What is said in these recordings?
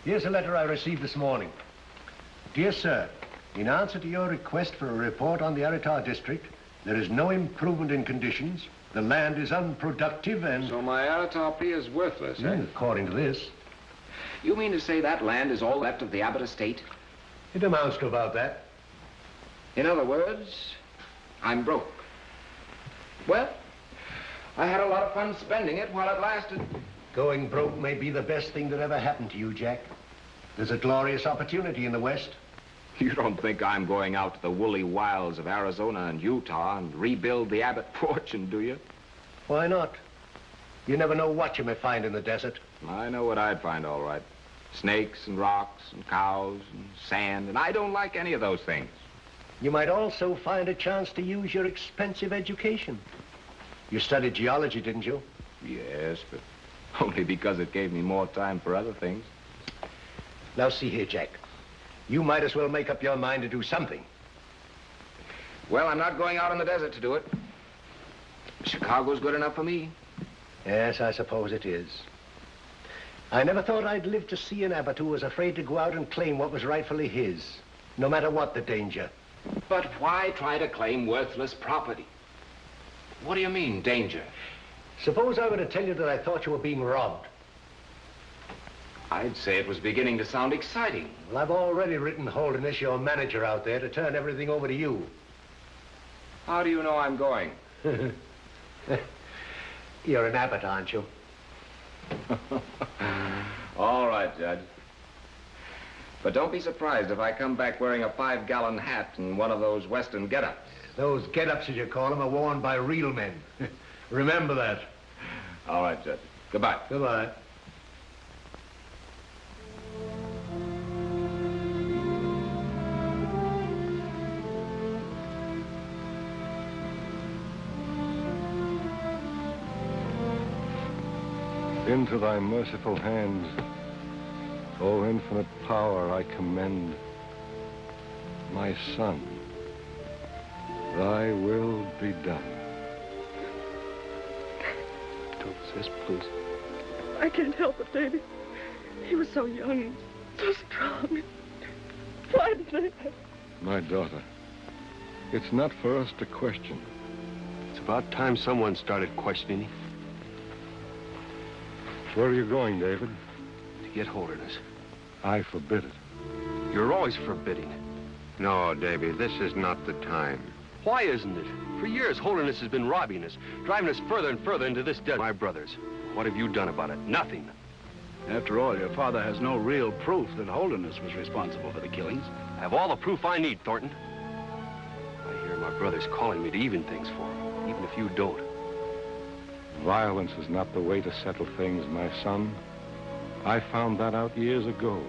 Here's a letter I received this morning. Dear sir, in answer to your request for a report on the Aritar district, there is no improvement in conditions. The land is unproductive and... So my Aritar P is worthless, eh? According to this. You mean to say that land is all left of the Abbott estate? It amounts to about that. In other words, I'm broke. Well, I had a lot of fun spending it while it lasted. Going broke may be the best thing that ever happened to you, Jack. There's a glorious opportunity in the West. You don't think I'm going out to the woolly wilds of Arizona and Utah and rebuild the Abbott fortune, do you? Why not? You never know what you may find in the desert. I know what I'd find, all right. Snakes and rocks and cows and sand, and I don't like any of those things. You might also find a chance to use your expensive education. You studied geology, didn't you? Yes, but only because it gave me more time for other things. Now see here, Jack. You might as well make up your mind to do something. Well, I'm not going out in the desert to do it. Chicago's good enough for me. Yes, I suppose it is. I never thought I'd live to see an Abbott who was afraid to go out and claim what was rightfully his, no matter what the danger. But why try to claim worthless property? What do you mean, danger? Suppose I were to tell you that I thought you were being robbed. I'd say it was beginning to sound exciting. Well, I've already written Holderness, your manager out there, to turn everything over to you. How do you know I'm going? You're an Abbott, aren't you? All right, Judge. But don't be surprised if I come back wearing a 5-gallon hat and one of those Western get-ups. Those get-ups, as you call them, are worn by real men. Remember that. All right, Judge. Goodbye. Goodbye. Into thy merciful hands, O infinite power, I commend my son. Thy will be done. Don't, sis, please. I can't help it, Davy. He was so young, so strong. Why did they... My daughter, it's not for us to question. It's about time someone started questioning. Where are you going, David? To get Holderness. I forbid it. You're always forbidding it. No, Davy, this is not the time. Why isn't it? For years, Holderness has been robbing us, driving us further and further into this desert. My brothers, what have you done about it? Nothing. After all, your father has no real proof that Holderness was responsible for the killings. I have all the proof I need, Thornton. I hear my brothers calling me to even things for them, even if you don't. Violence is not the way to settle things, my son. I found that out years ago.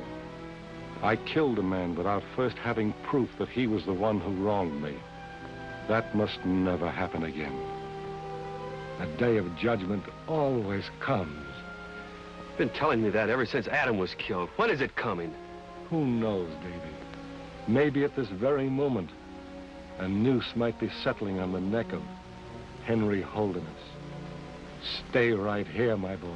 I killed a man without first having proof that he was the one who wronged me. That must never happen again. A day of judgment always comes. You've been telling me that ever since Adam was killed. When is it coming? Who knows, Davy? Maybe at this very moment, a noose might be settling on the neck of Henry Holderness. Stay right here, my boy.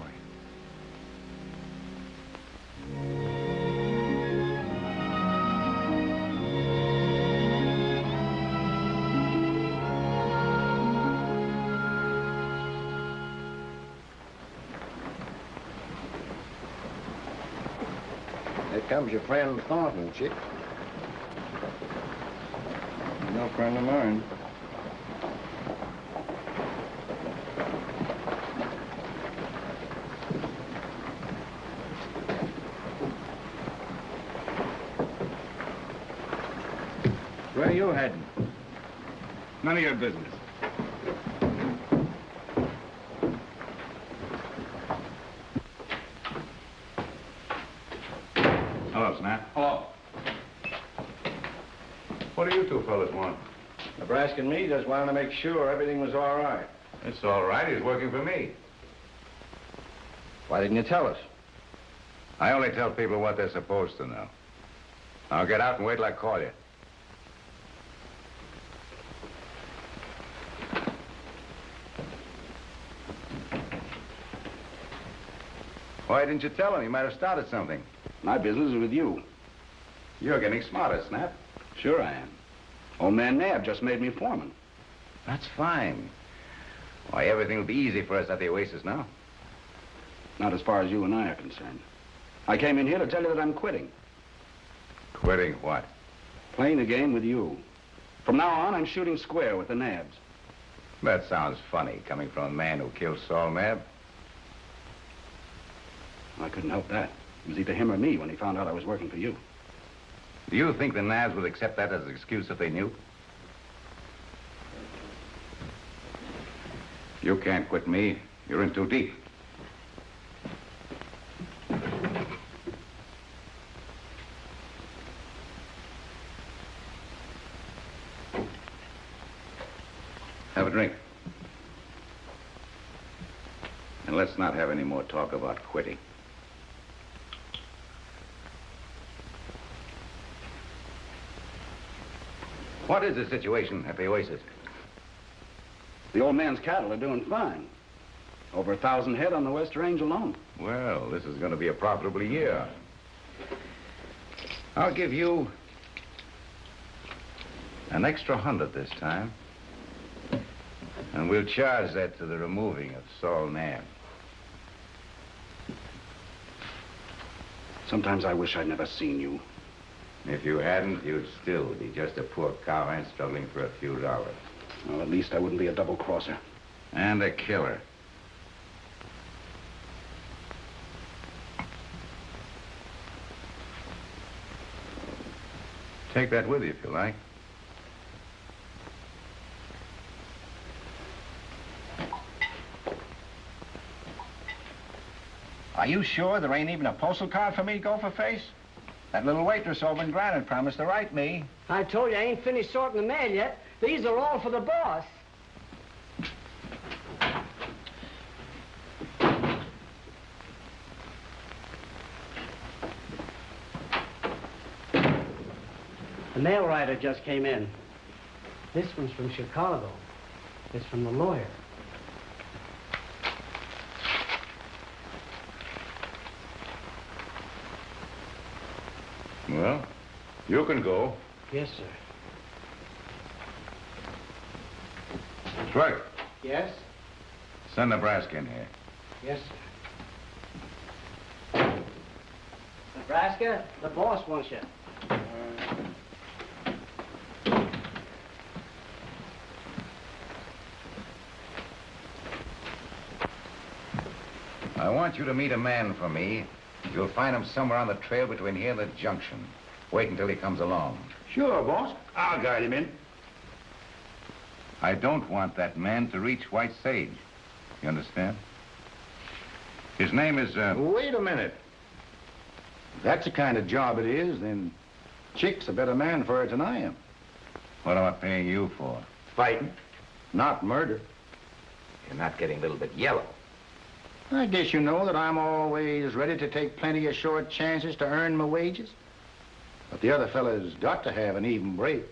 Here comes your friend Thornton, Chick. No friend of mine. Where are you heading? None of your business. Hello, Snap. Hello. What do you two fellas want? Nebraska and me just wanted to make sure everything was all right. It's all right. He's working for me. Why didn't you tell us? I only tell people what they're supposed to know. Now get out and wait till I call you. Why didn't you tell him? He might have started something. My business is with you. You're getting smarter, Snap. Sure I am. Old man Naab just made me foreman. That's fine. Why, everything will be easy for us at the Oasis now. Not as far as you and I are concerned. I came in here to tell you that I'm quitting. Quitting what? Playing the game with you. From now on, I'm shooting square with the Naabs. That sounds funny, coming from a man who killed Saul Naab. I couldn't help that. It was either him or me when he found out I was working for you. Do you think the Naabs would accept that as an excuse if they knew? You can't quit me. You're in too deep. Have a drink. And let's not have any more talk about quitting. What is the situation at the Oasis? The old man's cattle are doing fine. Over 1,000 head on the West Range alone. Well, this is going to be a profitable year. I'll give you an extra 100 this time. And we'll charge that to the removing of Saul Naab. Sometimes I wish I'd never seen you. If you hadn't, you'd still be just a poor cowhand struggling for a few dollars. Well, at least I wouldn't be a double-crosser. And a killer. Take that with you if you like. Are you sure there ain't even a postal card for me to go for face? That little waitress over in Granite promised to write me. I told you I ain't finished sorting the mail yet. These are all for the boss. The mail rider just came in. This one's from Chicago. It's from the lawyer. Well, you can go. Yes, sir. Troy, Yes? send Nebraska in here. Yes, sir. Nebraska, the boss wants you. I want you to meet a man for me. You'll find him somewhere on the trail between here and the junction. Wait until he comes along. Sure, boss. I'll guide him in. I don't want that man to reach White Sage. You understand? His name is, Wait a minute. If that's the kind of job it is, then Chick's a better man for it than I am. What am I paying you for? Fighting, not murder. You're not getting a little bit yellow. I guess you know that I'm always ready to take plenty of short chances to earn my wages. But the other fella's got to have an even break.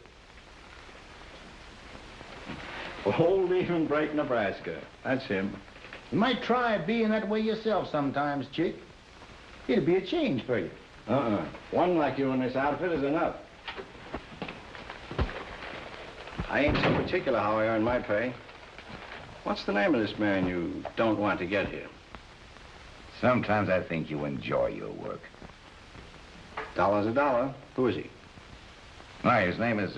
Old even break Nebraska. That's him. You might try being that way yourself sometimes, Chick. It'd be a change for you. One like you in this outfit is enough. I ain't so particular how I earn my pay. What's the name of this man you don't want to get here? Sometimes I think you enjoy your work. $1's a dollar. Who is he? Why, his name is,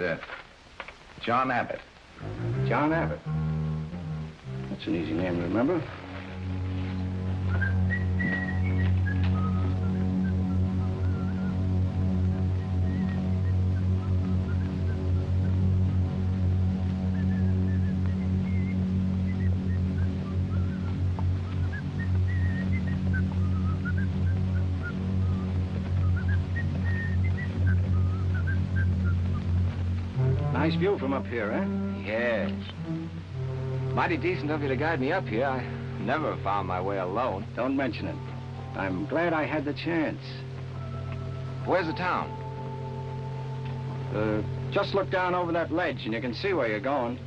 John Abbott. John Abbott. That's an easy name to remember. Nice view from up here, eh? Yes. Mighty decent of you to guide me up here. I never found my way alone. Don't mention it. I'm glad I had the chance. Where's the town? Just look down over that ledge and you can see where you're going.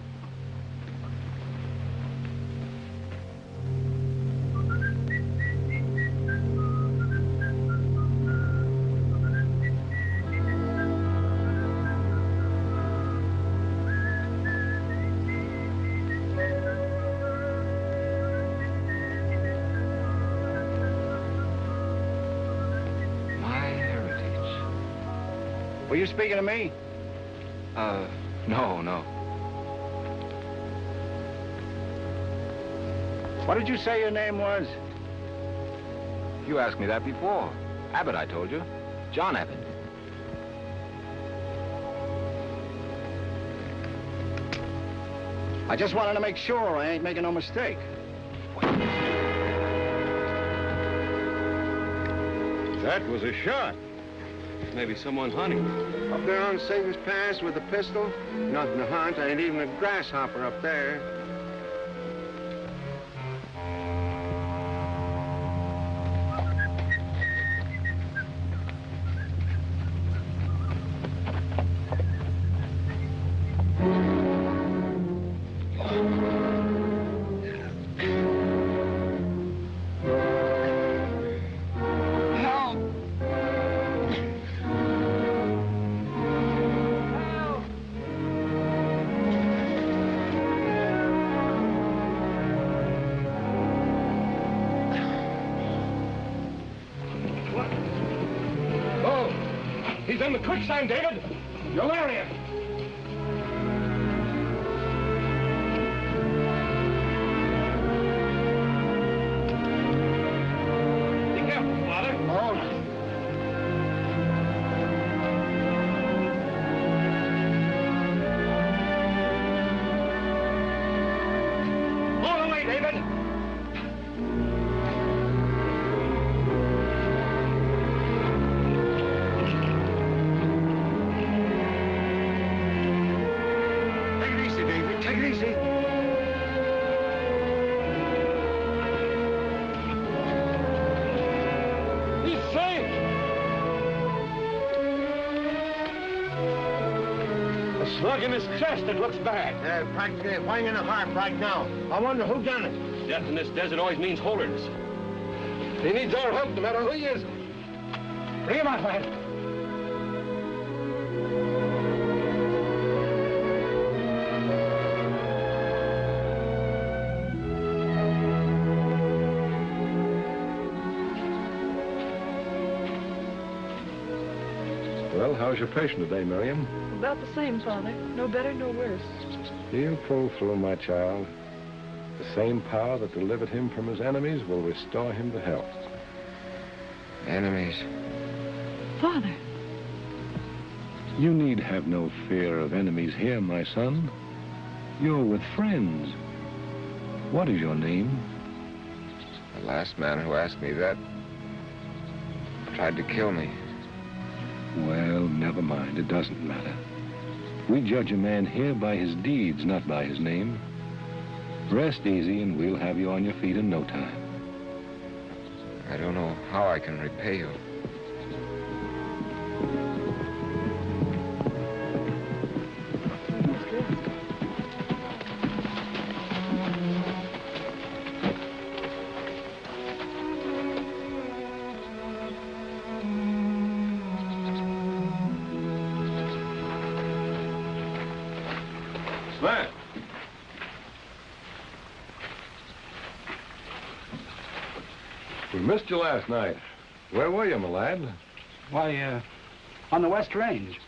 Were you speaking to me? No. What did you say your name was? You asked me that before. Abbott, I told you. John Abbott. I just wanted to make sure I ain't making no mistake. That was a shot. Maybe someone hunting. Up there on Sager's Pass with a pistol? Nothing to hunt. Ain't even a grasshopper up there. He's in the quicksand, David! You're Marian! Be careful, Father. All right. All the way, David! Take it easy. He's safe! A slug in his chest, it looks bad. Practically lying in the heart right now. I wonder who done it. Death in this desert always means holiness. He needs our help, no matter who he is. Bring him out, lad. Well, how's your patient today, Marian? About the same, Father. No better, no worse. He'll pull through, my child. The same power that delivered him from his enemies will restore him to health. Enemies. Father. You need have no fear of enemies here, my son. You're with friends. What is your name? The last man who asked me that tried to kill me. Well, never mind. It doesn't matter. We judge a man here by his deeds, not by his name. Rest easy, and we'll have you on your feet in no time. I don't know how I can repay you. Slant. We missed you last night. Where were you, my lad? Why, on the West Range.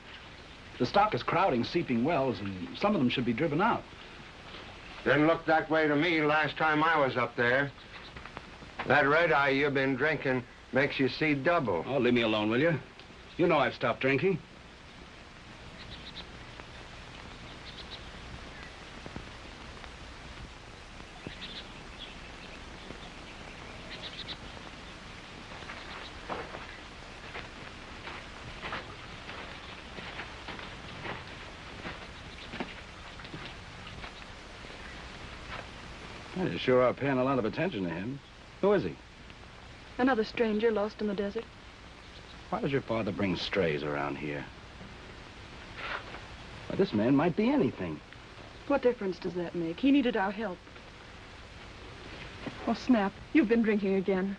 The stock is crowding Seeping Wells, and some of them should be driven out. Didn't look that way to me last time I was up there. That red eye you've been drinking makes you see double. Oh, leave me alone, will you? You know I've stopped drinking. Well, you sure are paying a lot of attention to him. Who is he? Another stranger lost in the desert. Why does your father bring strays around here? Why, this man might be anything. What difference does that make? He needed our help. Oh, Snap, you've been drinking again.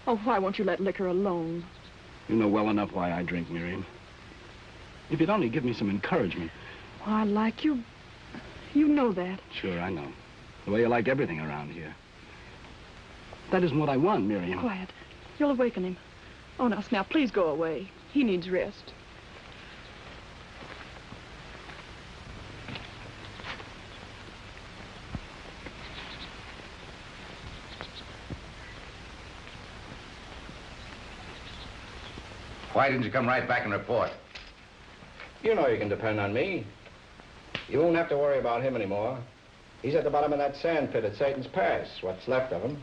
Oh, why won't you let liquor alone? You know well enough why I drink, Miriam. If you'd only give me some encouragement. Oh, I like you. You know that. Sure, I know. The way you like everything around here. That isn't what I want, Miriam. Quiet. You'll awaken him. Oh, now, Snap, please go away. He needs rest. Why didn't you come right back and report? You know you can depend on me. You won't have to worry about him anymore. He's at the bottom of that sand pit at Satan's Pass, what's left of him.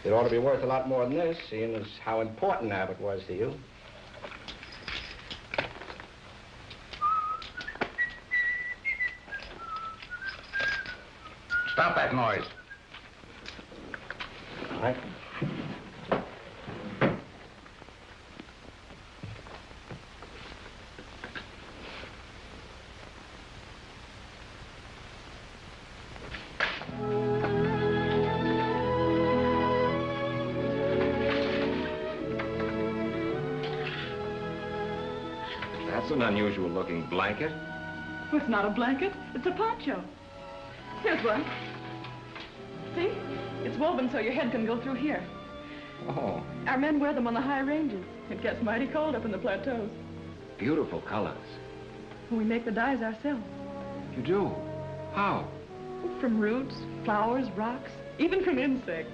It ought to be worth a lot more than this, seeing as how important Abbott was to you. Stop that noise. All right. That's an unusual looking blanket. Well, it's not a blanket. It's a poncho. Here's one. See? It's woven so your head can go through here. Oh, Our men wear them on the high ranges. It gets mighty cold up in the plateaus. beautiful colors. We make the dyes ourselves. You do? How? From roots, flowers, rocks, even from insects.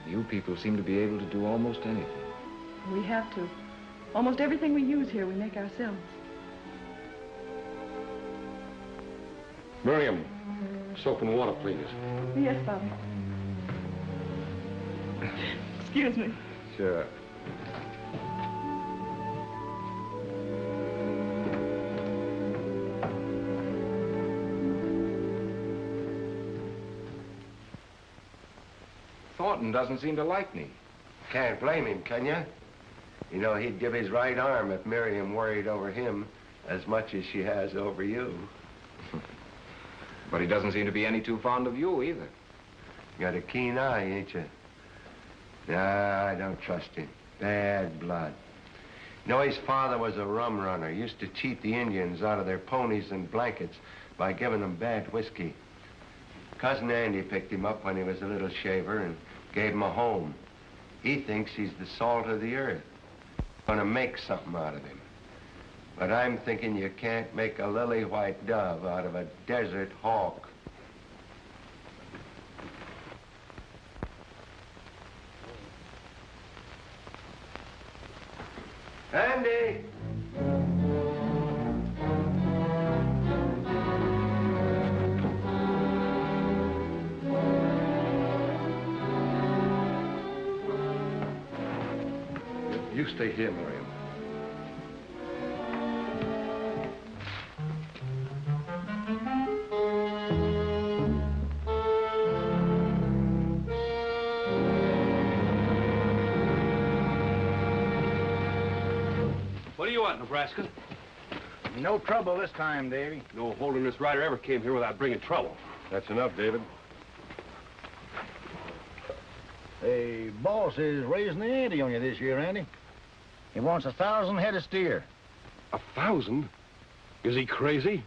You people seem to be able to do almost anything. We have to. Almost everything we use here, we make ourselves. Miriam, soap and water, please. Yes, Father. Excuse me. Sure. Thornton doesn't seem to like me. Can't blame him, can you? You know, he'd give his right arm if Miriam worried over him as much as she has over you. But he doesn't seem to be any too fond of you either. Got a keen eye, ain't you? Nah, I don't trust him. Bad blood. You know, his father was a rum runner. Used to cheat the Indians out of their ponies and blankets by giving them bad whiskey. Cousin Andy picked him up when he was a little shaver and gave him a home. He thinks he's the salt of the earth. Gonna make something out of him. But I'm thinking you can't make a lily white dove out of a desert hawk. Andy! You stay here, Marian. What do you want, Nebraska? No trouble this time, Davy. No holderness rider ever came here without bringing trouble. That's enough, David. The boss is raising the ante on you this year, Andy. He wants 1,000 head of steer. 1,000? Is he crazy?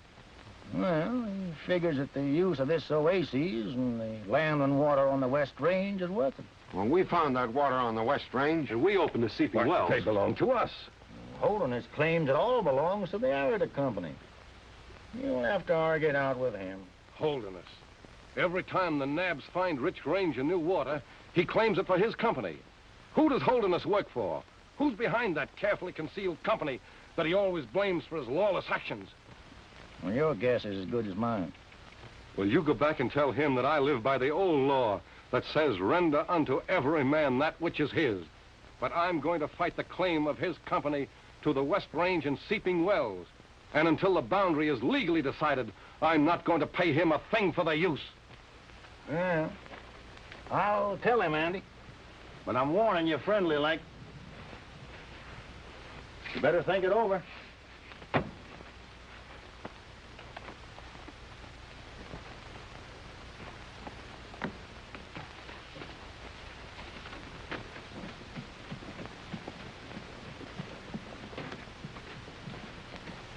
Well, he figures that the use of this oasis and the land and water on the West Range is worth it. Well, we found that water on the West Range. And we opened the seeping wells. They belong to us. Holderness claims it all belongs to the Abbott Company. You'll have to argue it out with him. Holderness. Every time the Naabs find rich range and new water, he claims it for his company. Who does Holderness work for? Who's behind that carefully concealed company that he always blames for his lawless actions? Well, your guess is as good as mine. Well, you go back and tell him that I live by the old law that says render unto every man that which is his. But I'm going to fight the claim of his company to the West Range and Seeping Wells. And until the boundary is legally decided, I'm not going to pay him a thing for the use. Yeah. I'll tell him, Andy. But I'm warning you friendly like. You better think it over.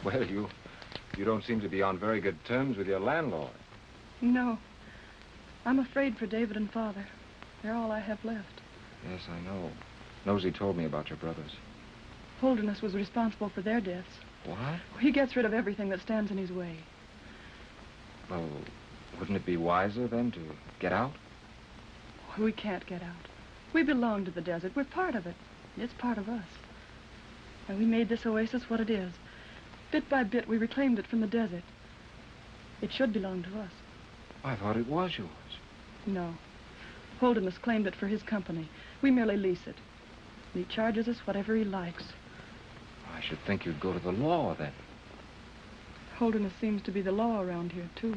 Well, you don't seem to be on very good terms with your landlord. No. I'm afraid for David and Father. They're all I have left. Yes, I know. Nosy told me about your brothers. Holderness was responsible for their deaths. What? He gets rid of everything that stands in his way. Well, wouldn't it be wiser then to get out? We can't get out. We belong to the desert. We're part of it. It's part of us. And we made this oasis what it is. Bit by bit, we reclaimed it from the desert. It should belong to us. I thought it was yours. No. Holden has claimed it for his company. We merely lease it. And he charges us whatever he likes. I should think you'd go to the law, then. Holderness seems to be the law around here, too.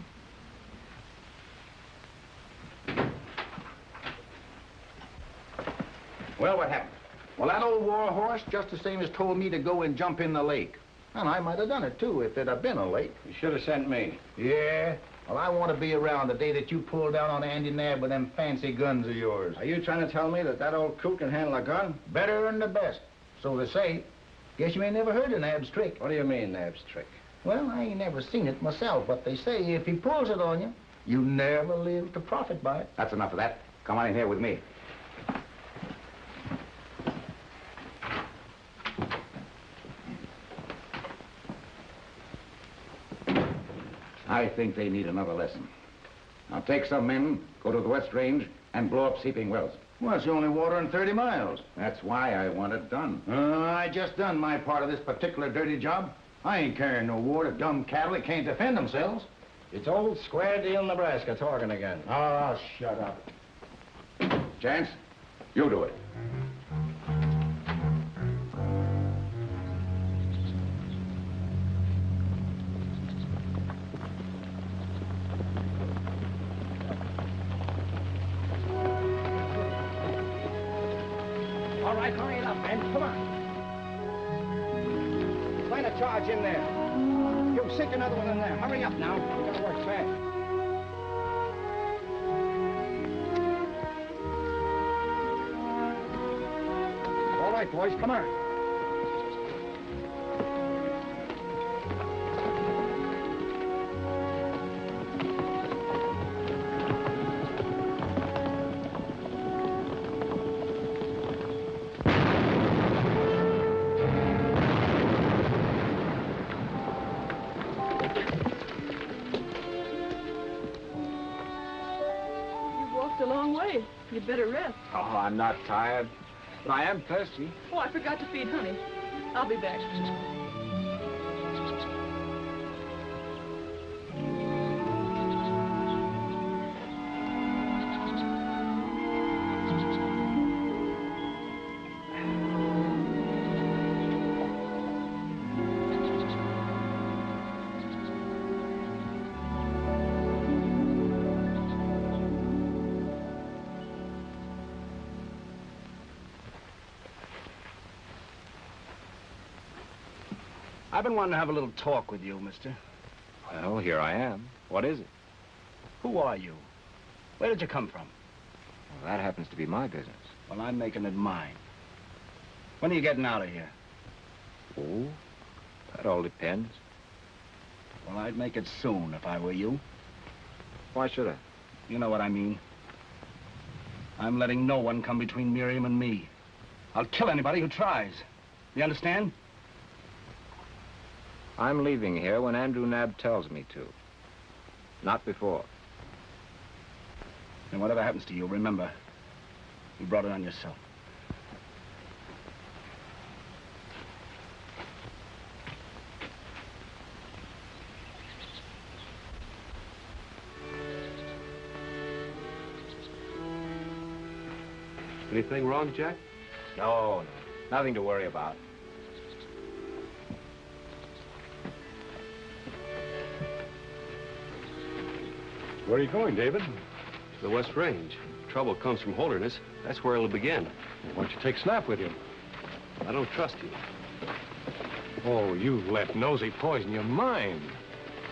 Well, what happened? Well, that old war horse just the same as told me to go and jump in the lake. And I might have done it, too, if it had been a lake. You should have sent me. Yeah? Well, I want to be around the day that you pull down on Andy Naab with them fancy guns of yours. Are you trying to tell me that that old coot can handle a gun? Better than the best, so they say. Guess you ain't never heard of Naab's trick. What do you mean, Naab's trick? Well, I ain't never seen it myself, but they say if he pulls it on you, you never live to profit by it. That's enough of that. Come on in here with me. I think they need another lesson. Now take some men, go to the West Range, and blow up Seeping Wells. Well, it's only water in 30 miles. That's why I want it done. I just done my part of this particular dirty job. I ain't carrying no war to dumb cattle that can't defend themselves. It's old Square Deal, Nebraska talking again. Oh, shut up. Chance, you do it. All right, hurry it up, man. Come on. Find a charge in there. You sink another one in there. Hurry up now. We gotta work fast. All right, boys, come on. You'd better rest. Oh, I'm not tired, but I am thirsty. Oh, I forgot to feed Honey. I'll be back. I've been wanting to have a little talk with you, mister. Well, here I am. What is it? Who are you? Where did you come from? Well, that happens to be my business. Well, I'm making it mine. When are you getting out of here? Oh, that all depends. Well, I'd make it soon if I were you. Why should I? You know what I mean. I'm letting no one come between Miriam and me. I'll kill anybody who tries. You understand? I'm leaving here when Andrew Naab tells me to. Not before. And whatever happens to you, remember, you brought it on yourself. Anything wrong, Jack? No, nothing to worry about. Where are you going, David? To the West Range. Trouble comes from Holderness. That's where it'll begin. Why don't you take Snap with you? I don't trust you. Oh, you've let Nosy poison your mind.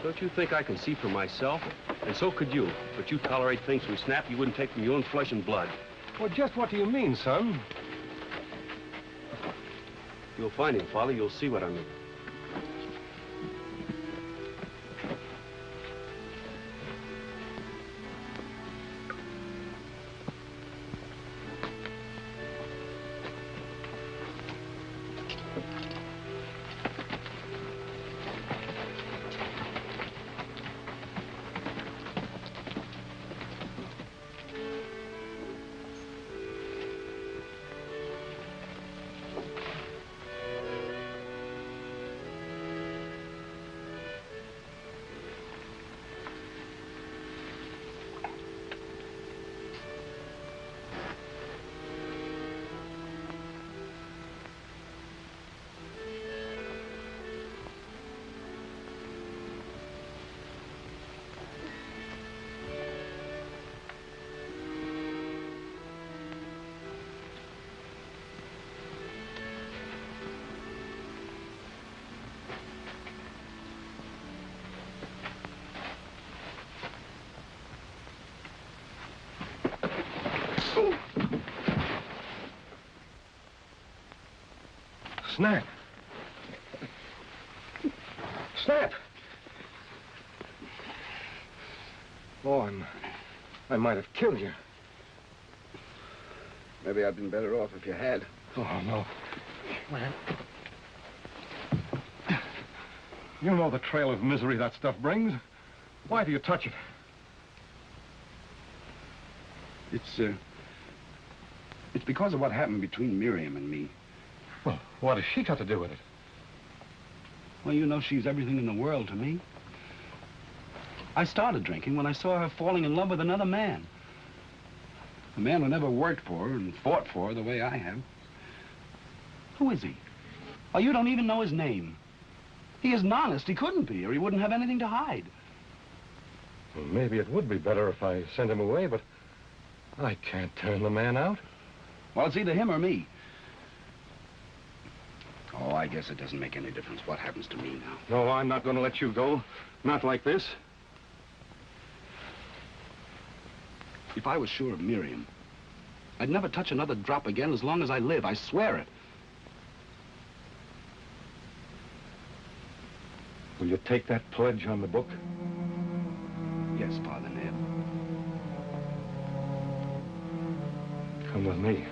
Don't you think I can see for myself? And so could you. But you tolerate things from Snap you wouldn't take from your own flesh and blood. Well, just what do you mean, son? You'll find him, Father. You'll see what I mean. Snap! Snap! Oh, I might have killed you. Maybe I'd been better off if you had. Oh, no. Man. You know the trail of misery that stuff brings. Why do you touch it? It's because of what happened between Miriam and me. Well, what has she got to do with it? Well, you know she's everything in the world to me. I started drinking when I saw her falling in love with another man. A man who never worked for her and fought for her the way I have. Who is he? Oh, you don't even know his name. He isn't honest. He couldn't be, or he wouldn't have anything to hide. Well, maybe it would be better if I sent him away, but I can't turn the man out. Well, it's either him or me. Oh, I guess it doesn't make any difference what happens to me now. No, I'm not going to let you go. Not like this. If I was sure of Miriam, I'd never touch another drop again as long as I live. I swear it. Will you take that pledge on the book? Yes, Father Naab. Come with me.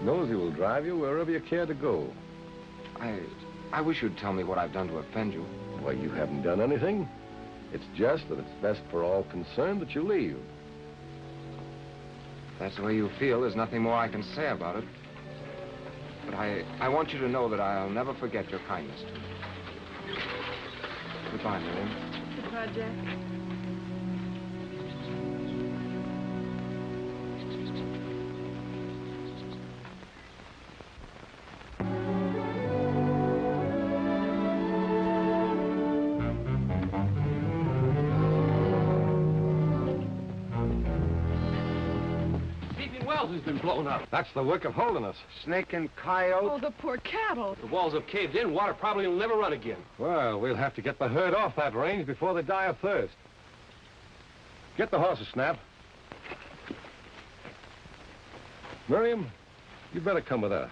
Nosy will drive you wherever you care to go. I wish you'd tell me what I've done to offend you. Why, you haven't done anything. It's just that it's best for all concerned that you leave. If that's the way you feel, there's nothing more I can say about it. But I want you to know that I'll never forget your kindness to me. Goodbye, Marian. Goodbye, Jack. Has been blown up. That's the work of Holderness. Snake and coyote. Oh, the poor cattle. The walls have caved in. Water probably will never run again. Well, we'll have to get the herd off that range before they die of thirst. Get the horses, Snap. Miriam, you better come with us.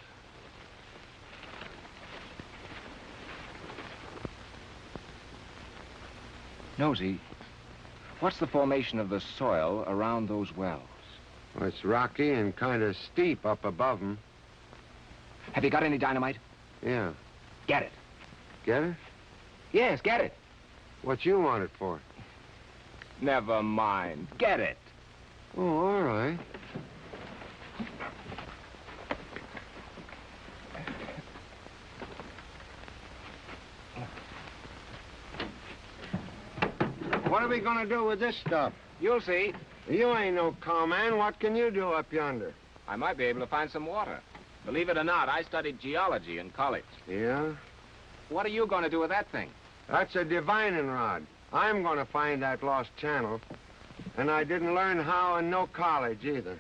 Nosy, what's the formation of the soil around those wells? Well, it's rocky and kind of steep up above them. Have you got any dynamite? Yeah. Get it. Get it? Yes, get it. What you want it for? Never mind. Get it. Oh, all right. What are we gonna do with this stuff? You'll see. You ain't no cowman. What can you do up yonder? I might be able to find some water. Believe it or not, I studied geology in college. Yeah? What are you going to do with that thing? That's a divining rod. I'm gonna find that lost channel. And I didn't learn how in no college either.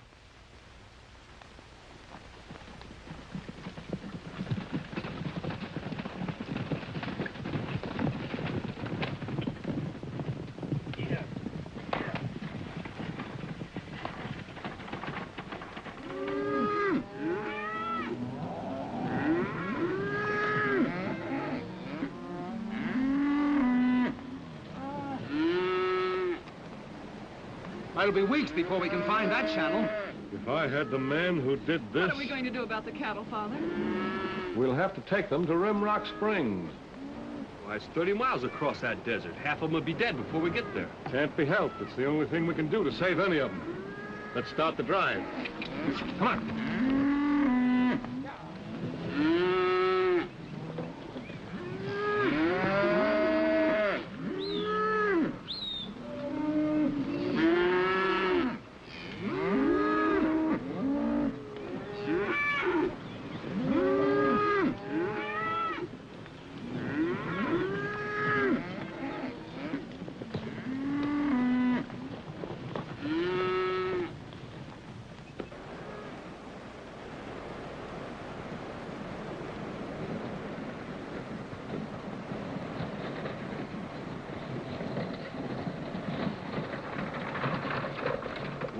It'll be weeks before we can find that channel. If I had the man who did this... What are we going to do about the cattle, Father? We'll have to take them to Rimrock Springs. Well, that's 30 miles across that desert. Half of them will be dead before we get there. Can't be helped. It's the only thing we can do to save any of them. Let's start the drive. Come on.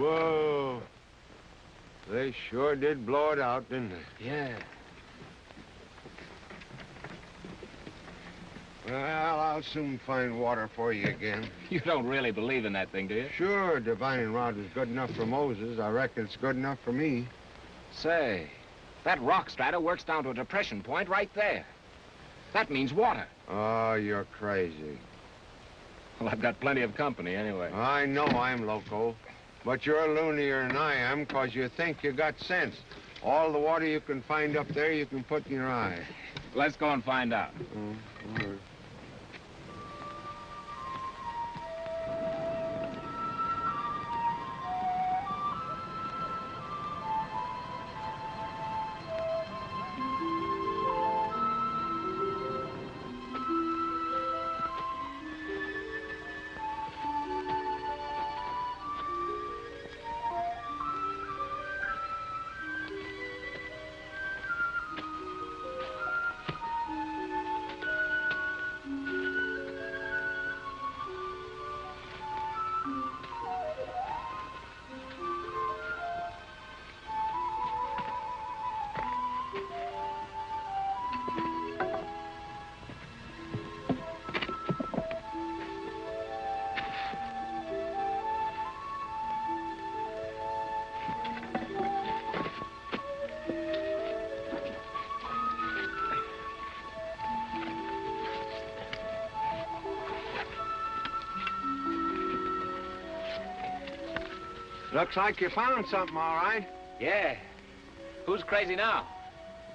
Whoa. They sure did blow it out, didn't they? Yeah. Well, I'll soon find water for you again. You don't really believe in that thing, do you? Sure, divining rod was good enough for Moses. I reckon it's good enough for me. Say, that rock strata works down to a depression point right there. That means water. Oh, you're crazy. Well, I've got plenty of company anyway. I know I'm loco, but you're loonier than I am because you think you got sense. All the water you can find up there, you can put in your eye. Let's go and find out. All right. Looks like you found something, all right. Yeah. Who's crazy now?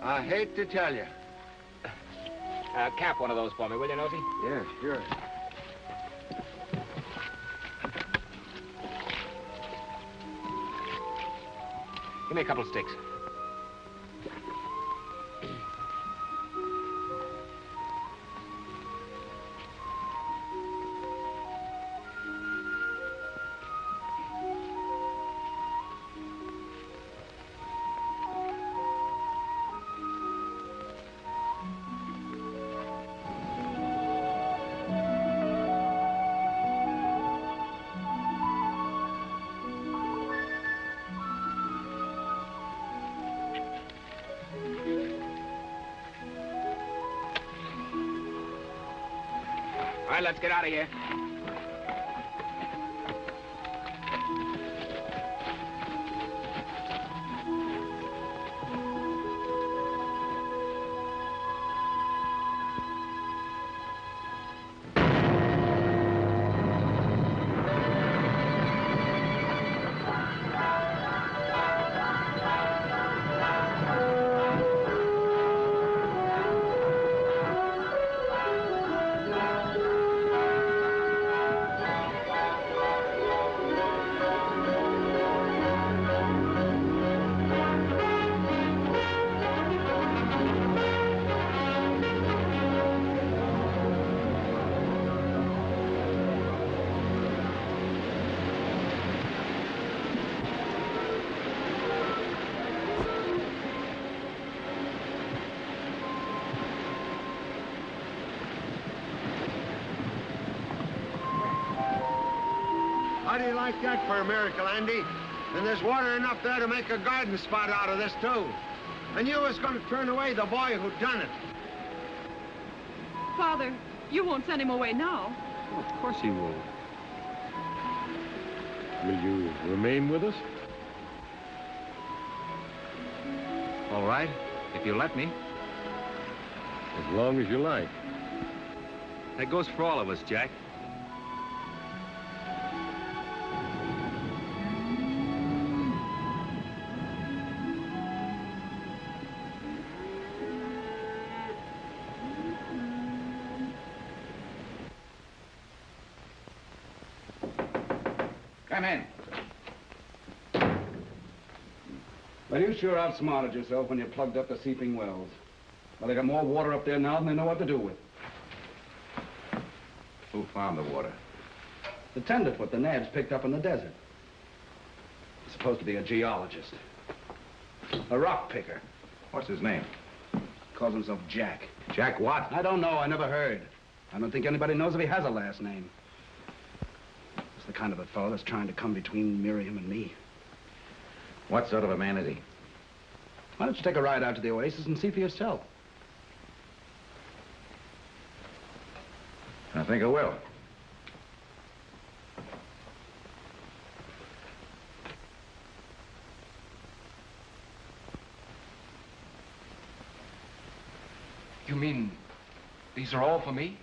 I hate to tell you. Cap one of those for me, will you, Nosy? Yeah, sure. Give me a couple of sticks. All right, let's get out of here. How do you like that for a miracle, Andy? And there's water enough there to make a garden spot out of this, too. And you was going to turn away the boy who done it. Father, you won't send him away now. Well, of course he won't. Will you remain with us? All right, if you let me. As long as you like. That goes for all of us, Jack. Come in. Well, you sure outsmarted yourself when you plugged up the seeping wells. Well, they got more water up there now than they know what to do with. Who found the water? The tenderfoot the Naabs picked up in the desert. He's supposed to be a geologist. A rock picker. What's his name? Calls himself Jack. Jack what? I don't know. I never heard. I don't think anybody knows if he has a last name. It's the kind of a fellow that's trying to come between Miriam and me. What sort of a man is he? Why don't you take a ride out to the oasis and see for yourself? I think I will. You mean these are all for me?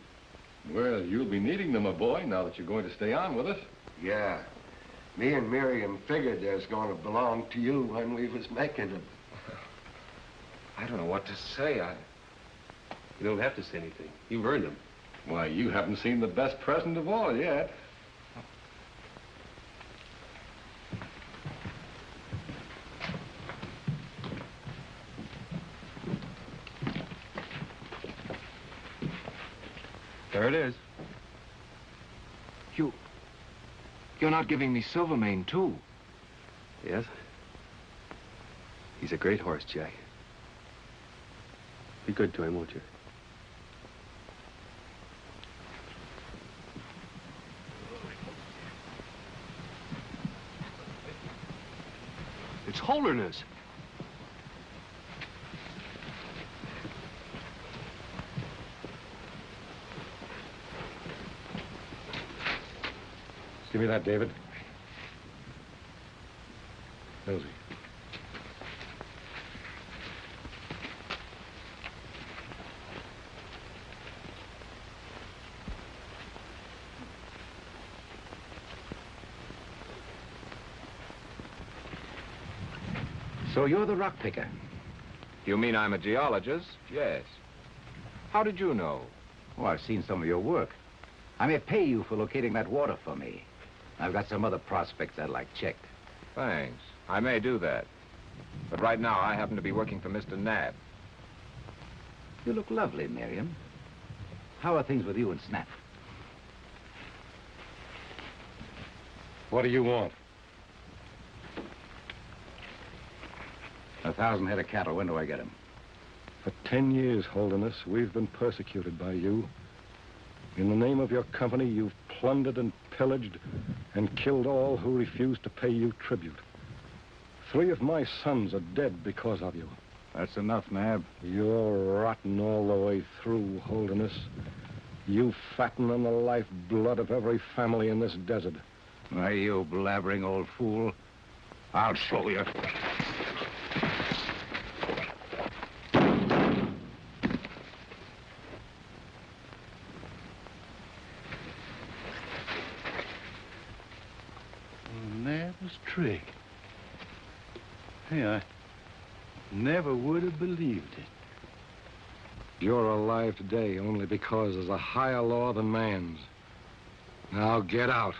Well, you'll be needing them, my boy, now that you're going to stay on with us. Yeah. Me and Miriam figured there's going to belong to you when we was making them. I don't know what to say. You don't have to say anything. You've earned them. Why, you haven't seen the best present of all yet. There it is. You're not giving me Silvermane, too. Yes? He's a great horse, Jack. Be good to him, won't you? It's Holderness. Give me that, David. Nosy. So you're the rock picker? You mean I'm a geologist? Yes. How did you know? Oh, I've seen some of your work. I may pay you for locating that water for me. I've got some other prospects I'd like checked. Thanks. I may do that. But right now, I happen to be working for Mr. Naab. You look lovely, Marian. How are things with you and Snap? What do you want? 1,000 head of cattle. When do I get them? For 10 years, Holderness, we've been persecuted by you. In the name of your company, you've plundered and pillaged and killed all who refused to pay you tribute. 3 of my sons are dead because of you. That's enough, Naab. You're rotten all the way through, Holderness. You fatten on the lifeblood of every family in this desert. Why, you blabbering old fool. I'll show you. Naab's trick. Hey, I never would have believed it. You're alive today only because there's a higher law than man's. Now get out.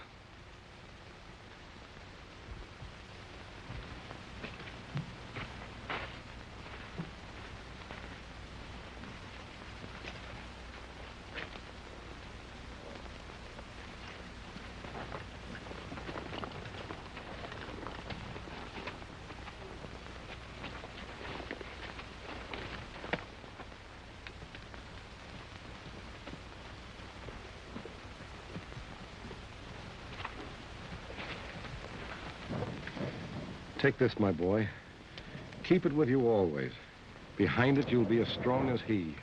Take this, my boy. Keep it with you always. Behind it, you'll be as strong as he.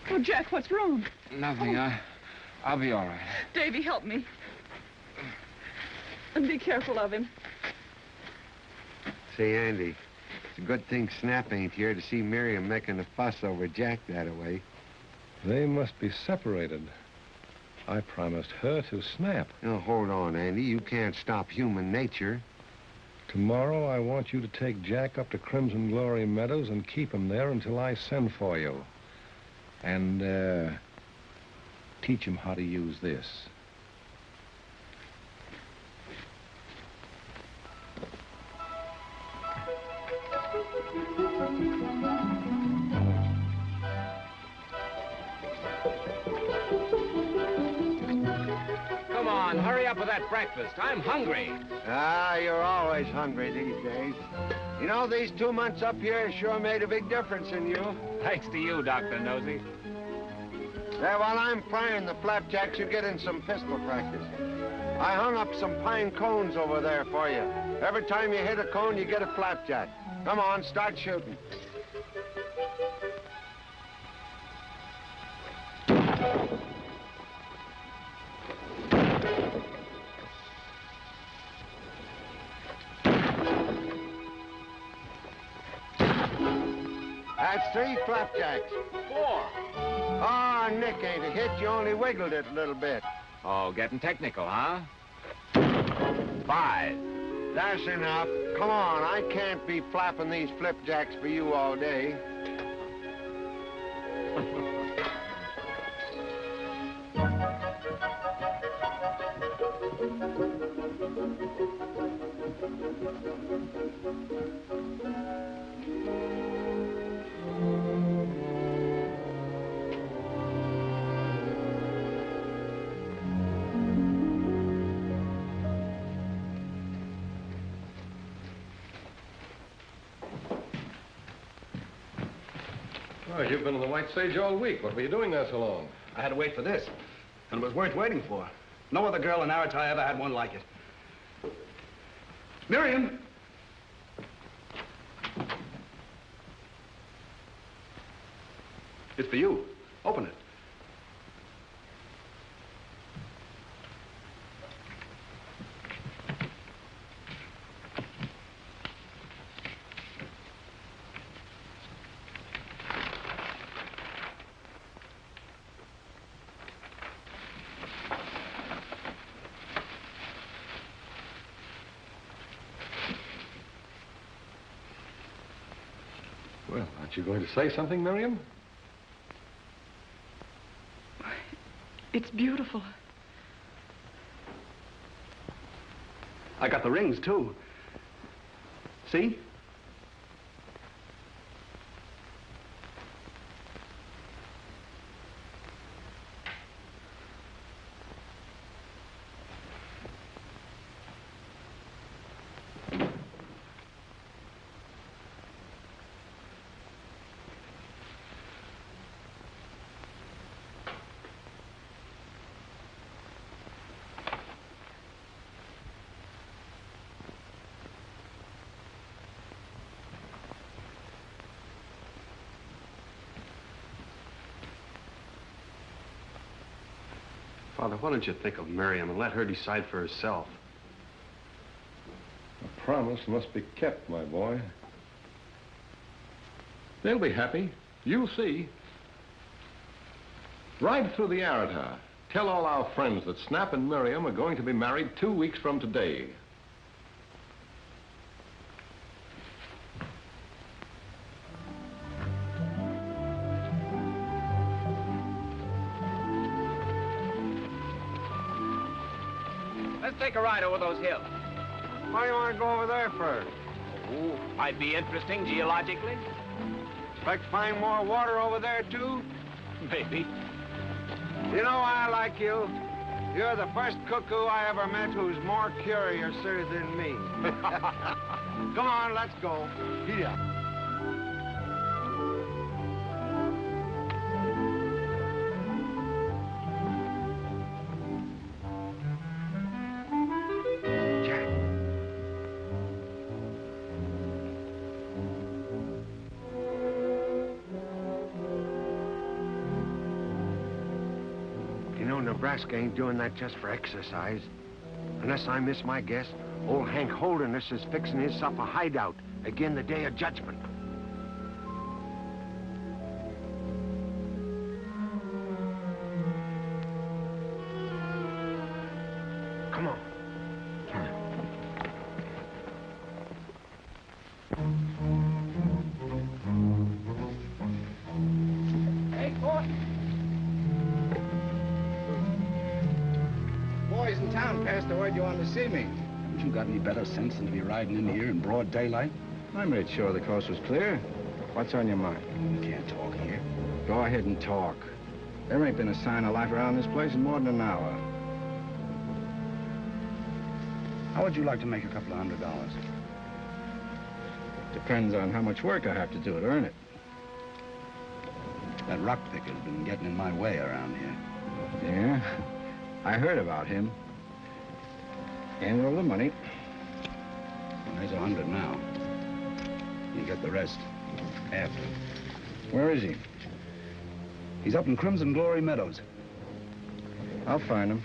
Oh, Jack, what's wrong? Nothing. I'll be all right. Davy, help me. And be careful of him. Say, Andy, it's a good thing Snap ain't here to see Miriam making a fuss over Jack that way. They must be separated. I promised her to Snap. Now, hold on, Andy. You can't stop human nature. Tomorrow, I want you to take Jack up to Crimson Glory Meadows and keep him there until I send for you. And, teach him how to use this. Come on, hurry up with that breakfast. I'm hungry. Ah, you're always hungry these days. You know, these 2 months up here sure made a big difference in you. Thanks to you, Dr. Nosy. Yeah, while I'm frying the flapjacks, you get in some pistol practice. I hung up some pine cones over there for you. Every time you hit a cone, you get a flapjack. Come on, start shooting. That's 3 flapjacks. 4. Ah, Nick ain't a hit. You only wiggled it a little bit. Oh, getting technical, huh? 5. That's enough. Come on, I can't be flapping these flapjacks for you all day. Oh, you've been in the White Sage all week. What were you doing there so long? I had to wait for this, and it was worth waiting for. No other girl in Aratah ever had one like it. Marian! It's for you. Open it. Well, aren't you going to say something, Miriam? It's beautiful. I got the rings, too. See? Father, why don't you think of Marian and let her decide for herself? A promise must be kept, my boy. They'll be happy. You'll see. Ride through the Aratah. Tell all our friends that Snap and Miriam are going to be married 2 weeks from today. Let's take a ride over those hills. Why do you want to go over there for? Oh, might be interesting geologically. Expect to find more water over there, too? Maybe. You know, I like you. You're the first cuckoo I ever met who's more curiouser than me. Come on, let's go. Here. Nebraska ain't doing that just for exercise. Unless I miss my guess, old Hank Holderness is fixing himself a hideout again the day of judgment. Come on. Hey, boy. Boys in town passed the word you wanted to see me. Haven't you got any better sense than to be riding in here in broad daylight? I made sure the coast was clear. What's on your mind? You can't talk here. Go ahead and talk. There ain't been a sign of life around this place in more than an hour. How would you like to make a couple of $100? Depends on how much work I have to do to earn it. That rock picker's been getting in my way around here. Yeah? I heard about him. Handle the money. Well, there's 100 now. You get the rest after. Where is he? He's up in Crimson Glory Meadows. I'll find him.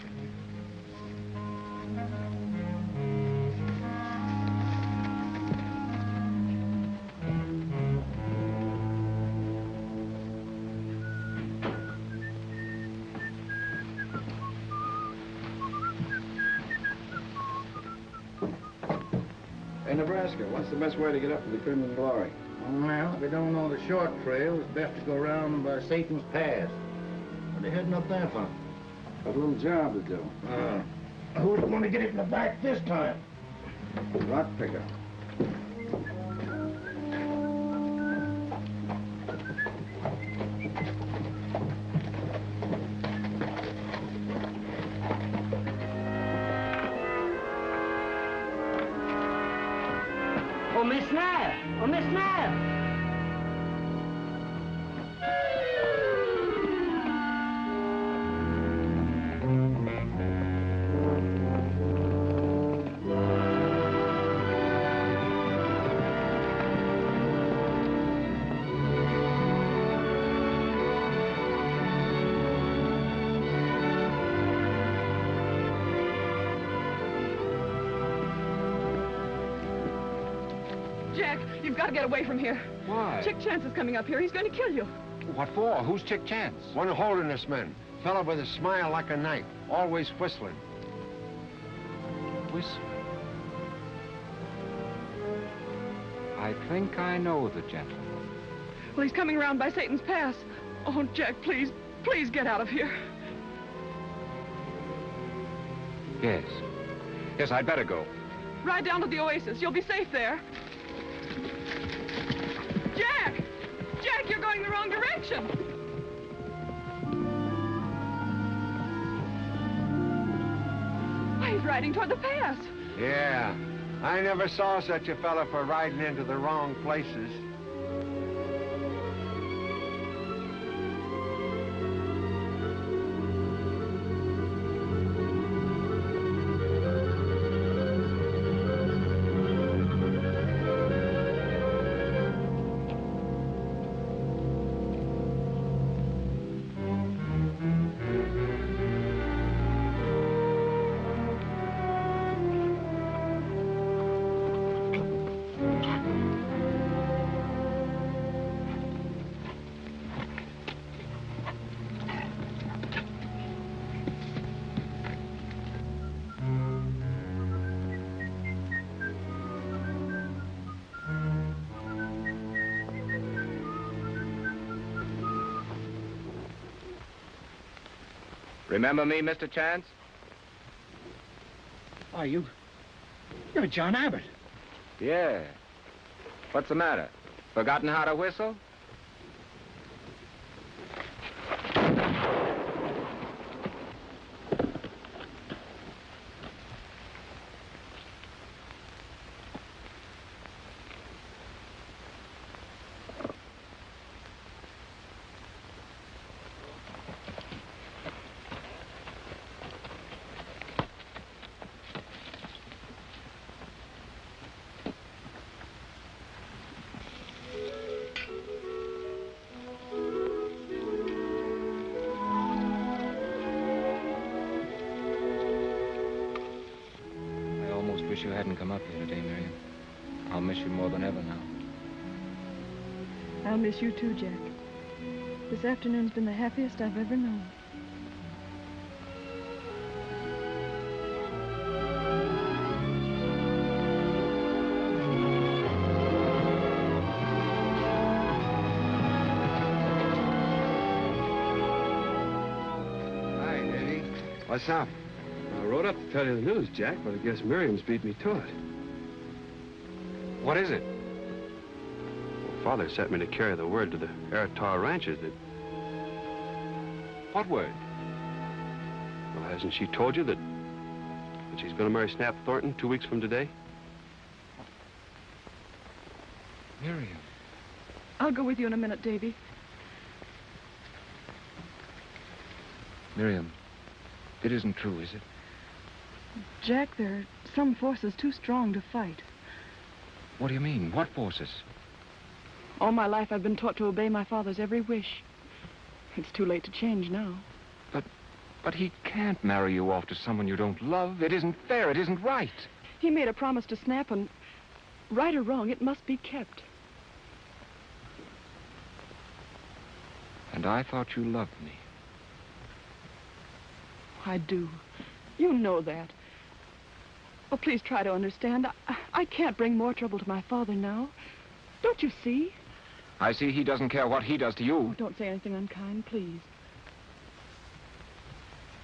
Hey, Nebraska, what's the best way to get up to the Crimson Glory? Well, if you don't know the short trail, it's best to go around by Satan's Pass. What are you heading up there for? A little job to do. Who's going to get it in the back this time? Rock picker. Oh, Miss Naab! Oh, Miss Naab! Jack, you've got to get away from here. Why? Chick Chance is coming up here. He's going to kill you. What for? Who's Chick Chance? One holderness man. Fella with a smile like a knife. Always whistling. Whistle. I think I know the gentleman. Well, he's coming around by Satan's Pass. Oh, Jack, please, please get out of here. Yes. Yes, I'd better go. Ride down to the oasis. You'll be safe there. Jack! Jack, you're going the wrong direction. Why, he's riding toward the pass. Yeah. I never saw such a fella for riding into the wrong places. Remember me, Mr. Chance? Why, you're John Abbott. Yeah. What's the matter? Forgotten how to whistle? Wish you hadn't come up here today, Marian. I'll miss you more than ever now. I'll miss you too, Jack. This afternoon's been the happiest I've ever known. Hi, Eddie. What's up? I rode up to tell you the news, Jack, but I guess Miriam's beat me to it. What is it? Well, Father sent me to carry the word to the Eretar ranches that... What word? Well, hasn't she told you that she's going to marry Snap Thornton 2 weeks from today? Miriam. I'll go with you in a minute, Davy. Miriam, it isn't true, is it? Jack, there are some forces too strong to fight. What do you mean? What forces? All my life I've been taught to obey my father's every wish. It's too late to change now. But he can't marry you off to someone you don't love. It isn't fair. It isn't right. He made a promise to Snap, and right or wrong, it must be kept. And I thought you loved me. I do. You know that. Oh, please try to understand. I can't bring more trouble to my father now. Don't you see? I see he doesn't care what he does to you. Oh, don't say anything unkind, please.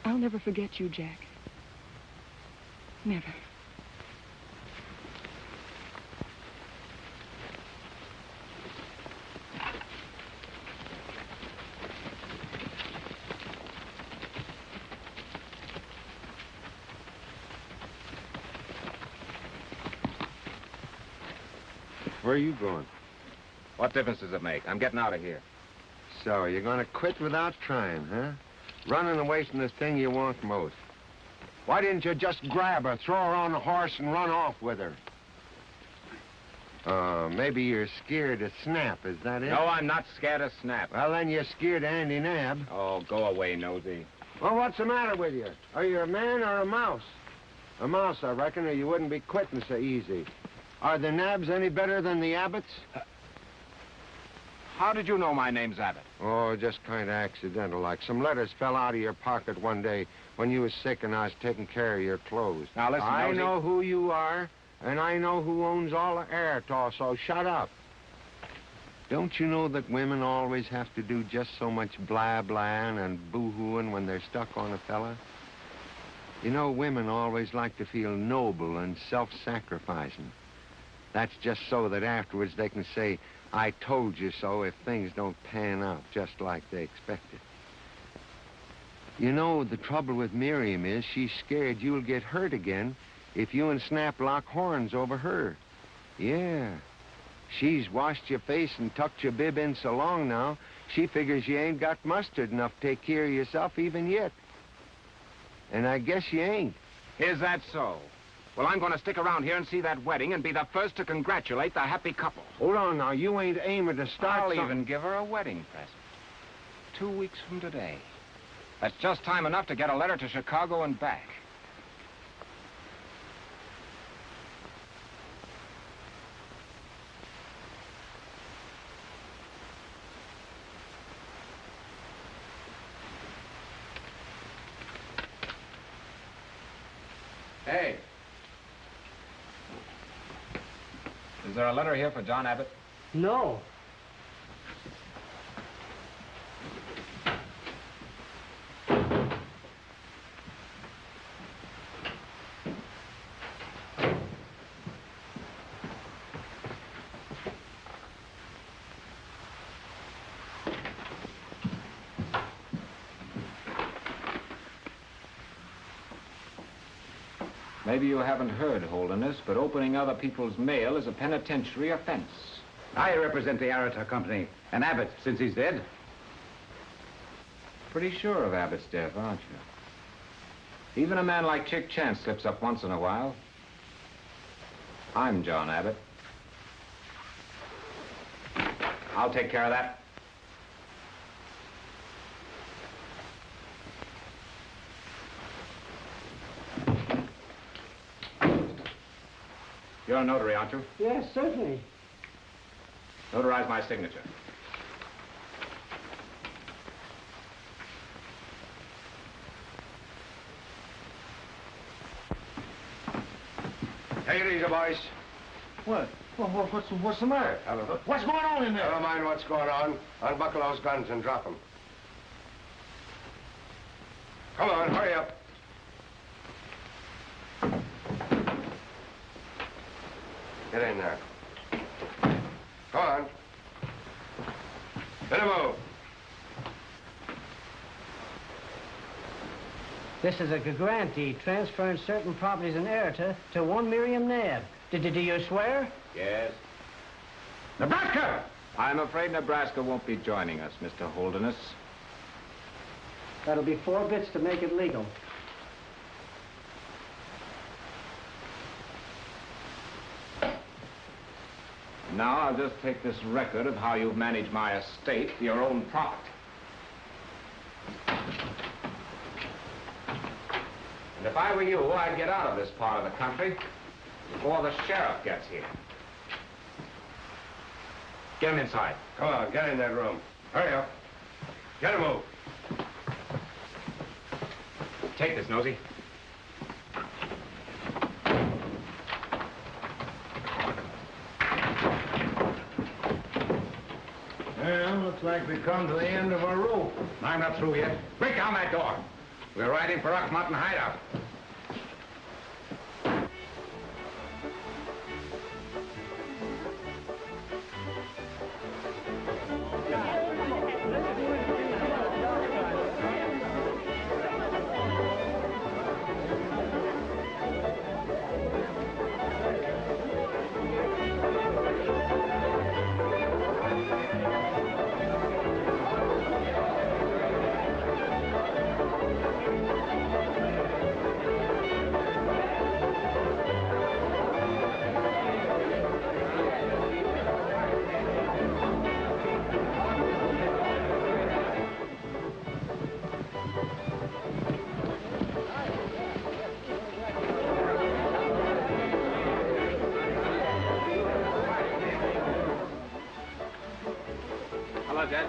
I'll never forget you, Jack. Never. Where are you going? What difference does it make? I'm getting out of here. So, you're going to quit without trying, huh? Running away from the thing you want most. Why didn't you just grab her, throw her on a horse, and run off with her? Maybe you're scared of Snap, is that it? No, I'm not scared of Snap. Well, then you're scared of Andy Naab. Oh, go away, Nosy. Well, what's the matter with you? Are you a man or a mouse? A mouse, I reckon, or you wouldn't be quitting so easy. Are the Naabs any better than the Abbotts? How did you know my name's Abbott? Oh, just kind of accidental, like. Some letters fell out of your pocket one day when you was sick and I was taking care of your clothes. Now, listen, I Nosy. know who you are, and I know who owns all the Aertal, so shut up. Don't you know that women always have to do just so much blah-blahing and boo-hooing when they're stuck on a fella? You know, women always like to feel noble and self-sacrificing. That's just so that afterwards they can say, I told you so, if things don't pan out just like they expected. You know, the trouble with Miriam is she's scared you'll get hurt again if you and Snap lock horns over her. Yeah. She's washed your face and tucked your bib in so long now, she figures you ain't got mustard enough to take care of yourself even yet. And I guess you ain't. Is that so? Well, I'm going to stick around here and see that wedding and be the first to congratulate the happy couple. Hold on now, you ain't aiming to start I'll even give her a wedding present. 2 weeks from today. That's just time enough to get a letter to Chicago and back. Hey. Is there a letter here for John Abbott? No. Maybe you haven't heard, Holiness, but opening other people's mail is a penitentiary offense. I represent the Aertal Company, and Abbott, since he's dead. Pretty sure of Abbott's death, aren't you? Even a man like Chick Chance slips up once in a while. I'm John Abbott. I'll take care of that. You're a notary, aren't you? Yes, certainly. Notarize my signature. Take it easy, boys. What? What's the matter? What's going on in there? Never mind what's going on. Unbuckle those guns and drop them. Come on, hurry up. Get in there. Come on. Let him move. This is a grant deed transferring certain properties in Aertal to one Marian Naab. Did you swear? Yes. Nebraska! I'm afraid Nebraska won't be joining us, Mr. Holderness. That'll be 4 bits to make it legal. Now I'll just take this record of how you've managed my estate for your own profit. And if I were you, I'd get out of this part of the country before the sheriff gets here. Get him inside. Come on, get in that room. Hurry up. Get him moved. Take this, Nosy. Well, looks like we've come to the end of our rope. I'm not through yet. Break down that door. We're riding for Rock Mountain Hideout. Hello, Dad.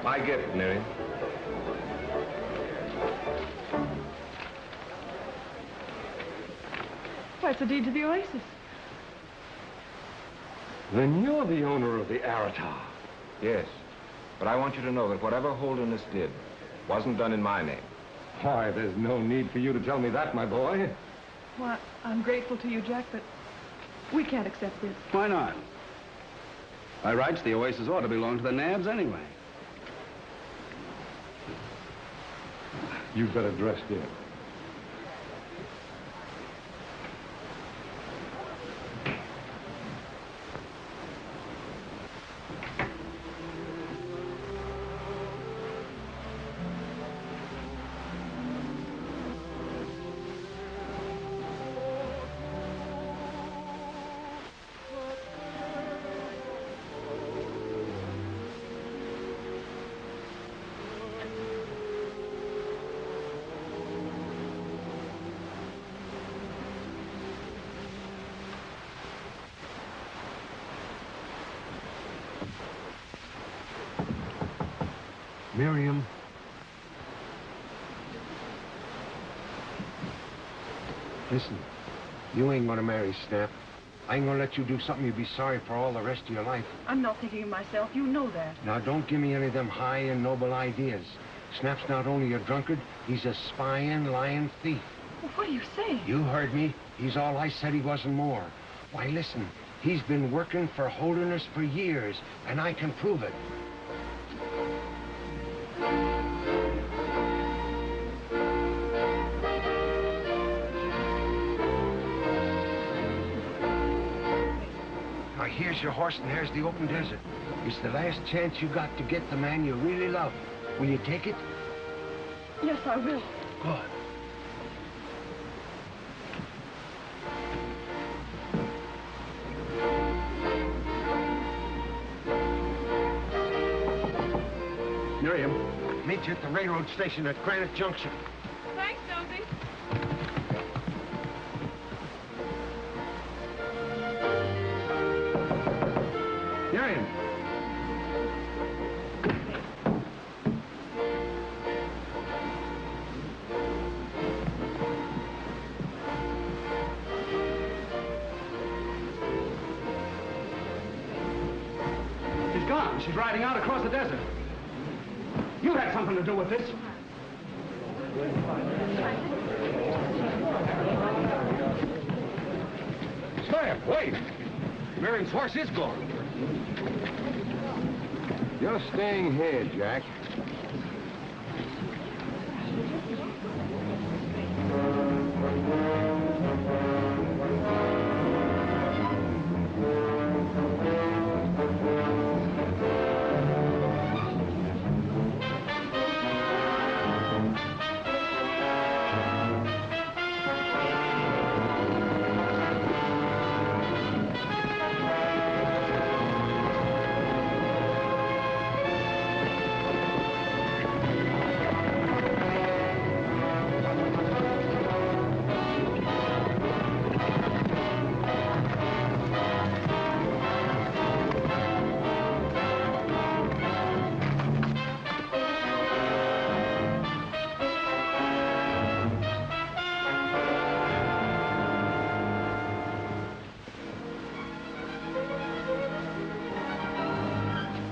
My gift, Marian. Why, it's a deed to the oasis. Then you're the owner of the Aratar. Yes, but I want you to know that whatever Holderness did wasn't done in my name. Why, there's no need for you to tell me that, my boy. Why, I'm grateful to you, Jack, but we can't accept this. Why not? By rights, the oasis ought to belong to the Naabs anyway. You'd better dress in. Miriam. Listen, you ain't gonna marry Snap. I ain't gonna let you do something you'll be sorry for all the rest of your life. I'm not thinking of myself. You know that. Now, don't give me any of them high and noble ideas. Snap's not only a drunkard, he's a spying, lying thief. Well, what do you say? You heard me. He's all I said he wasn't more. Why, listen, he's been working for Holderness for years, and I can prove it. Now, here's your horse, and there's the open desert. It's the last chance you got to get the man you really love. Will you take it? Yes, I will. Good. Miriam. Meet you at the railroad station at Granite Junction. Thanks, Nosy. Miriam. She's gone. She's riding out across the desert. You had something to do with this. Snap, wait! Marian's horse is gone. You're staying here, Jack.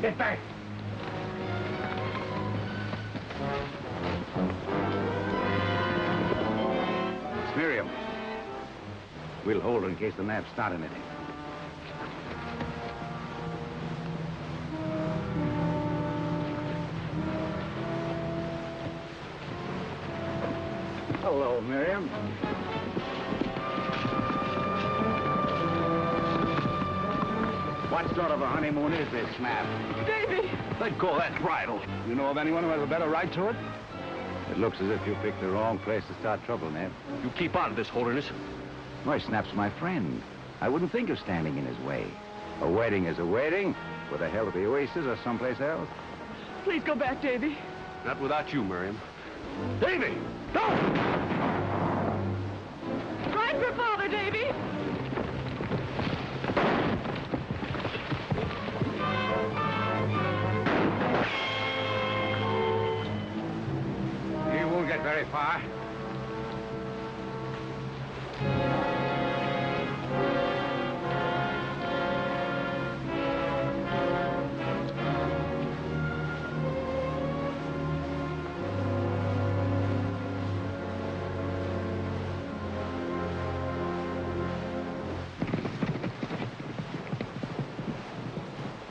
Get back! It's Miriam. We'll hold her in case the Naabs start anything. Hello, Miriam. What sort of a honeymoon is this, Snap? Davy! Let go of that bridle. You know of anyone who has a better right to it? It looks as if you picked the wrong place to start trouble, Ned. You keep out of this, Holiness. Why, Snap's my friend. I wouldn't think of standing in his way. A wedding is a wedding, whether held at the Oasis or someplace else. Please go back, Davy. Not without you, Marian. Davy! Don't! Ride for Father, Davy! You won't get very far.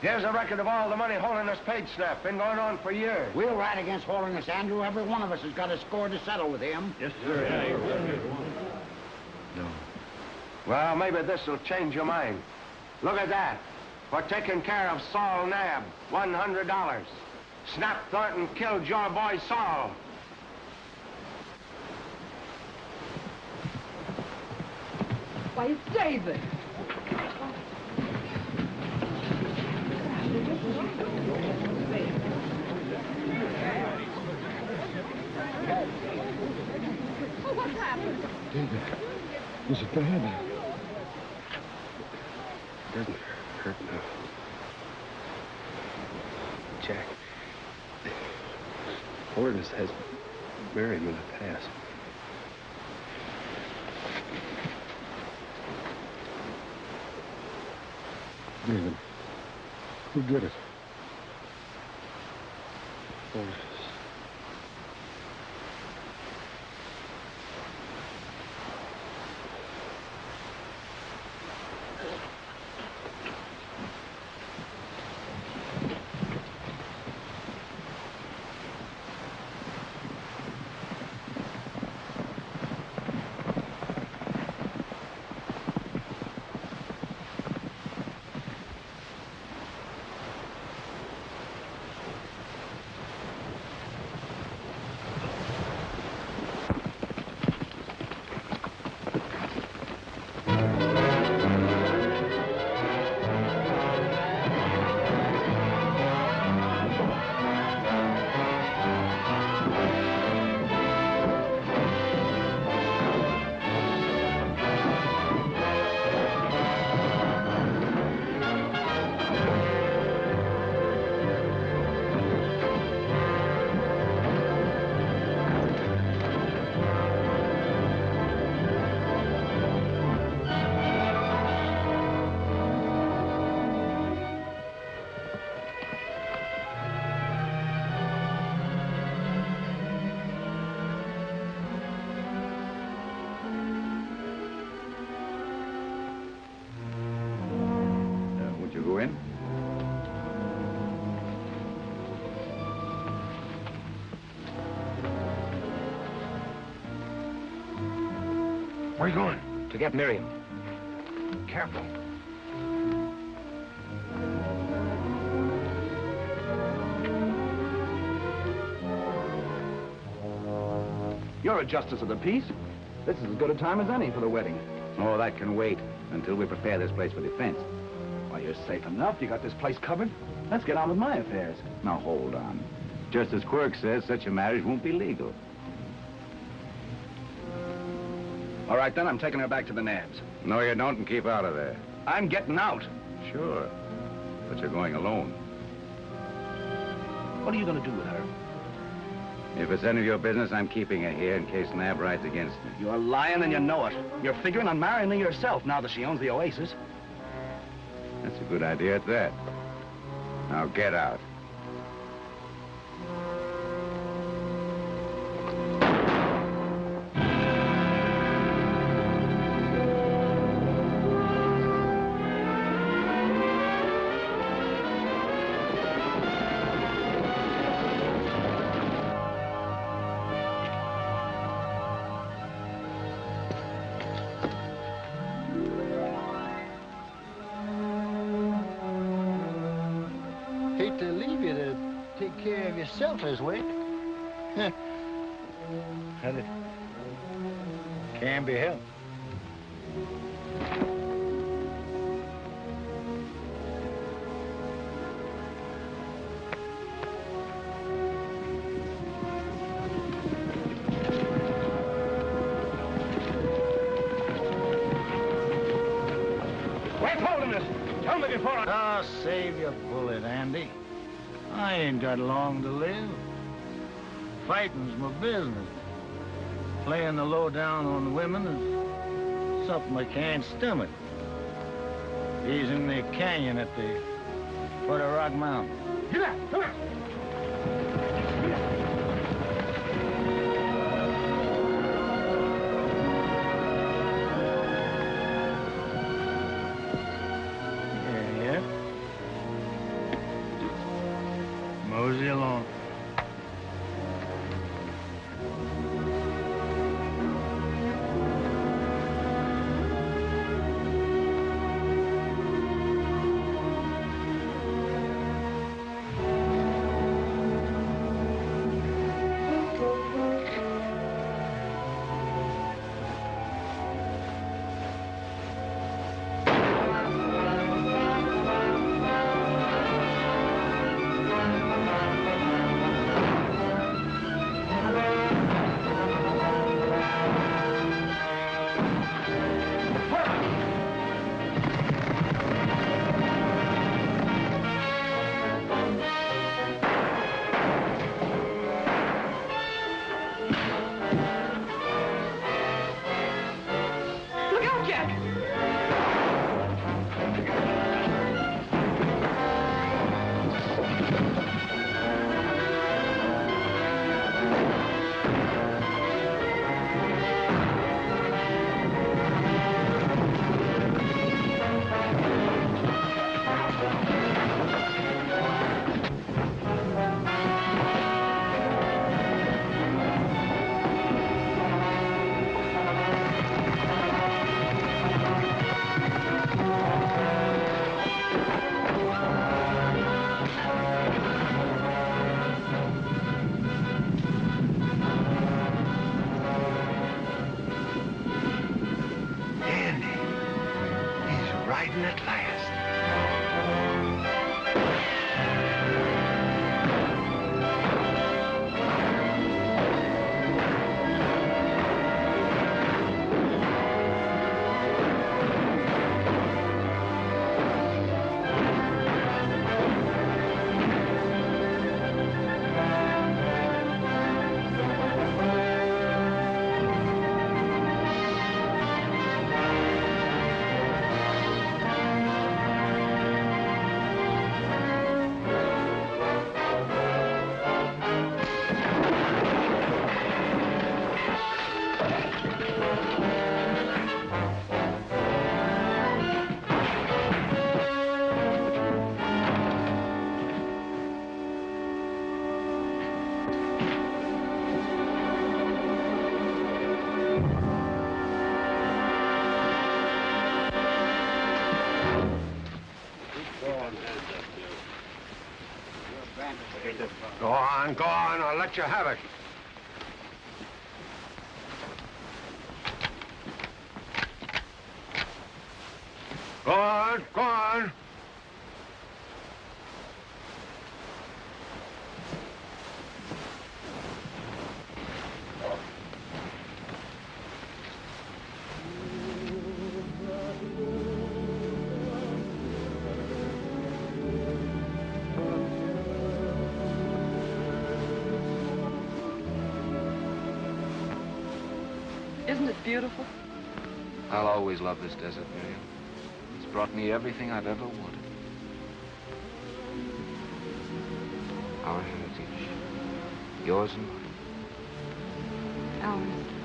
Here's a record of all the money Holiness paid Snap. Been going on for years. We'll ride against Holiness, Andrew. Every one of us has got a score to settle with him. Yes, sir. No. Well, maybe this will change your mind. Look at that. For taking care of Saul Naab, $100. Snap Thornton killed your boy Saul. Why, it's David. Oh, what's happened? David, is it bad? It doesn't hurt now. Jack, Holiness has Marian in the past. David, who did it? Holiness. Where you going? To get Marian. Careful. You're a justice of the peace. This is as good a time as any for the wedding. Oh, that can wait until we prepare this place for defense. Why, you're safe enough. You got this place covered. Let's get on with my affairs. Now, hold on. Just as Quirk says, such a marriage won't be legal. All right, then, I'm taking her back to the Naabs. No, you don't, and keep out of there. I'm getting out. Sure. But you're going alone. What are you going to do with her? If it's any of your business, I'm keeping her here in case Naab rides against me. You're lying and you know it. You're figuring on marrying me yourself now that she owns the oasis. That's a good idea at that. Now get out. Hate to leave you to take care of yourself this way. But it can be helped. Where's Holderness? Tell me before I... Ah, save your bullet, Andy. I ain't got long to live. Fighting's my business. Playing the lowdown on the women is something I can't stomach. He's in the canyon at the foot of Rock Mountain. Get out! Come on! Yeah. Mosey along. Go on, I'll let you have it. Go on. Isn't it beautiful? I'll always love this desert, Marian. It's brought me everything I've ever wanted. Our heritage. Yours and mine. Ours.